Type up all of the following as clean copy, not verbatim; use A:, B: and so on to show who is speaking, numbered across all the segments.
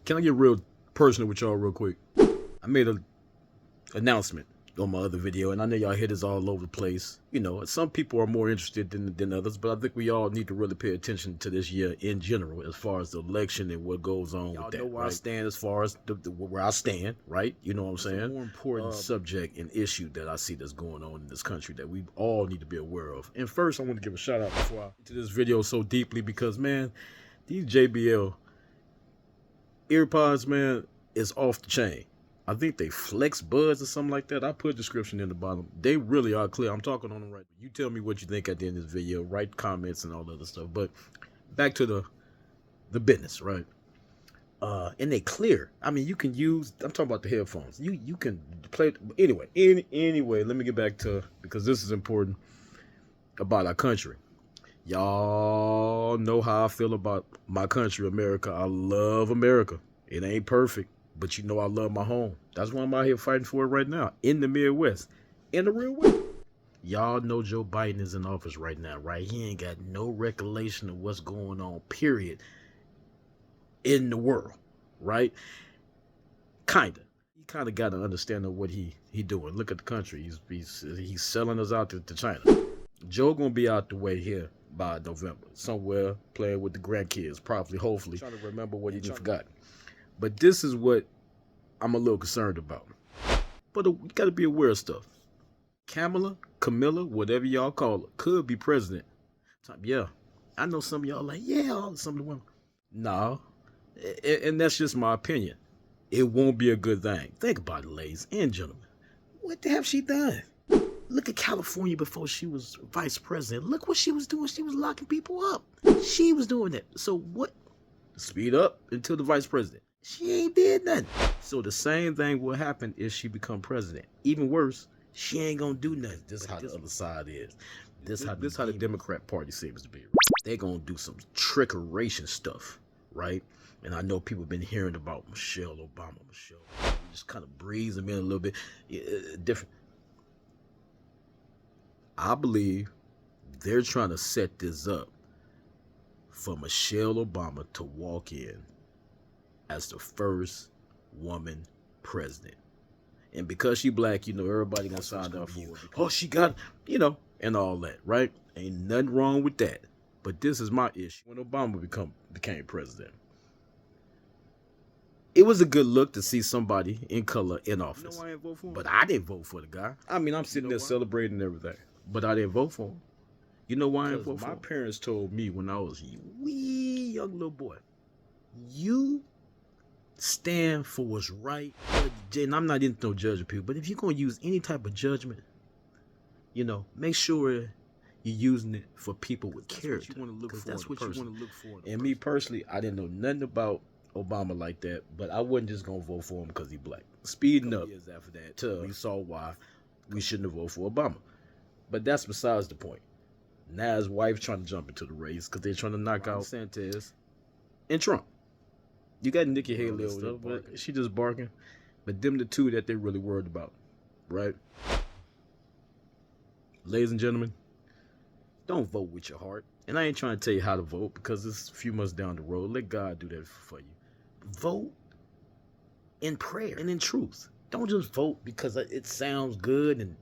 A: Can I get real personal with y'all real quick? I made an announcement on my other video, and I know y'all hear this all over the place. You know, some people are more interested than others, but I think we all need to really pay attention to this year in general as far as the election and what goes on with that. Know where I stand as far as where I stand, right? You know what I'm saying? A more important subject and issue that I see that's going on in this country that we all need to be aware of. And first, I want to give a shout out before I into this video so deeply because, man, these JBL earpods, man, is off the chain. I think they Flex Buds or something like that. I put a description in the bottom. They really are clear. I'm talking on them right. You tell me what you think at the end of this video. Write comments and all that other stuff. But back to the business, right? And they clear. I mean, you can use. I'm talking about the headphones. You can play. Anyway, anyway. Let me get back to, because this is important about our country. Y'all know how I feel about my country, America. I love America. It ain't perfect, but you know I love my home. That's why I'm out here fighting for it right now, in the Midwest, in the real way. Y'all know Joe Biden is in office right now, right? He ain't got no recollection of what's going on, period, in the world, right? Kinda. He kind of got an understanding of what he doing. Look at the country. He's selling us out to China. Joe gonna be out the way here by November, somewhere playing with the grandkids, probably, hopefully, trying to remember what he forgot. But this is what I'm a little concerned about. But we got to be aware of stuff. Camilla, whatever y'all call her, could be president. Yeah, I know some of y'all like, yeah, some of the women. Nah, and that's just my opinion. It won't be a good thing. Think about it, ladies and gentlemen. What the hell she done? Look at California before she was vice president. Look what she was doing. She was locking people up. She was doing that. So what? Speed up until the vice president. She ain't did nothing. So the same thing will happen if she become president. Even worse, she ain't gonna do nothing. This is how the other side is. This how the Democrat Party seems to be. They gonna do some trickeration stuff, right? And I know people been hearing about Michelle Obama. Just kind of breeze them in a little bit. Different. I believe they're trying to set this up for Michelle Obama to walk in as the first woman president. And because she black, you know, everybody gonna sign up for it. Oh, she got, you know, and all that, right? Ain't nothing wrong with that. But this is my issue. When Obama became president, it was a good look to see somebody in color in office. You know, I didn't vote for him. But I didn't vote for the guy. I mean, I'm sitting there celebrating everything, but I didn't vote for him. You know why I didn't vote for him? My parents told me when I was a wee young little boy, you stand for what's right. And I'm not into no judging people, but if you're going to use any type of judgment, you know, make sure you're using it for people with character. That's what you want to look for. And me personally, I didn't know nothing about Obama like that, but I wasn't just going to vote for him because he's black. Speeding up years after that, we saw why we shouldn't have voted for Obama. But that's besides the point. Now his wife's trying to jump into the race because they're trying to knock out Desantis and Trump. You got Nikki Haley over there, but she just barking. But them the two that they're really worried about, right? Ladies and gentlemen, don't vote with your heart. And I ain't trying to tell you how to vote because it's a few months down the road. Let God do that for you. Vote in prayer and in truth. Don't just vote because it sounds good and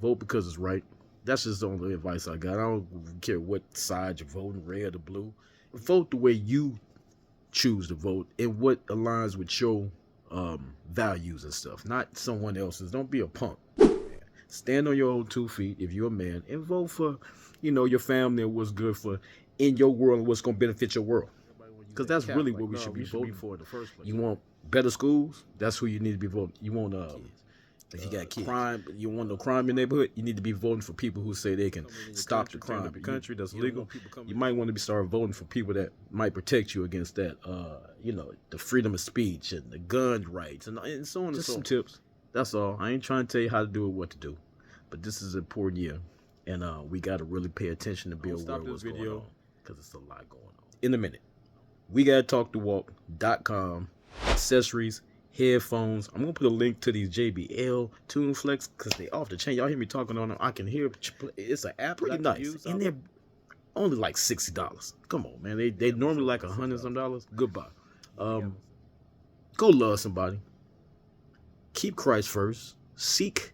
A: vote because it's right. That's just the only advice I got. I don't care what side you're voting, red or blue. Vote the way you choose to vote and what aligns with your values and stuff, not someone else's. Don't be a punk. Stand on your own 2 feet if you're a man and vote for, you know, your family and what's good for in your world and what's going to benefit your world. Because that's really what we should be voting for in the first place. You want better schools? That's who you need to be voting. You want if you got crime, you want no crime in your neighborhood, you need to be voting for people who say they can stop the crime in the country that's legal. You might want to start voting for people that might protect you against that, you know, the freedom of speech and the gun rights and so on and so on. Just some tips. That's all. I ain't trying to tell you how to do it, what to do. But this is an important year. And we got to really pay attention to be aware of what's going on. Because it's a lot going on. In a minute, we got to talk to walk.com, accessories, headphones. I'm going to put a link to these JBL Tune Flex because they off the chain. Y'all hear me talking on them. I can hear it's an app pretty nice. And they're Only like $60. Come on, man. They normally like $100 some. Goodbye. Go love somebody. Keep Christ first. Seek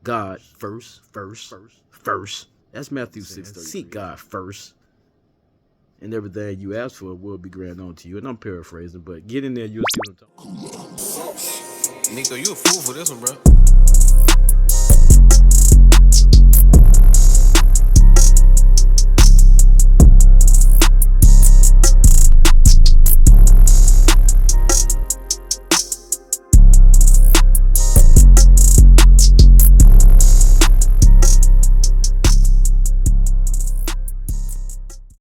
A: God first. That's Matthew 6. Seek God first. And everything you ask for will be granted unto you. And I'm paraphrasing, but get in there, you'll see what I'm talking about.
B: Nico, you a fool for this one, bro.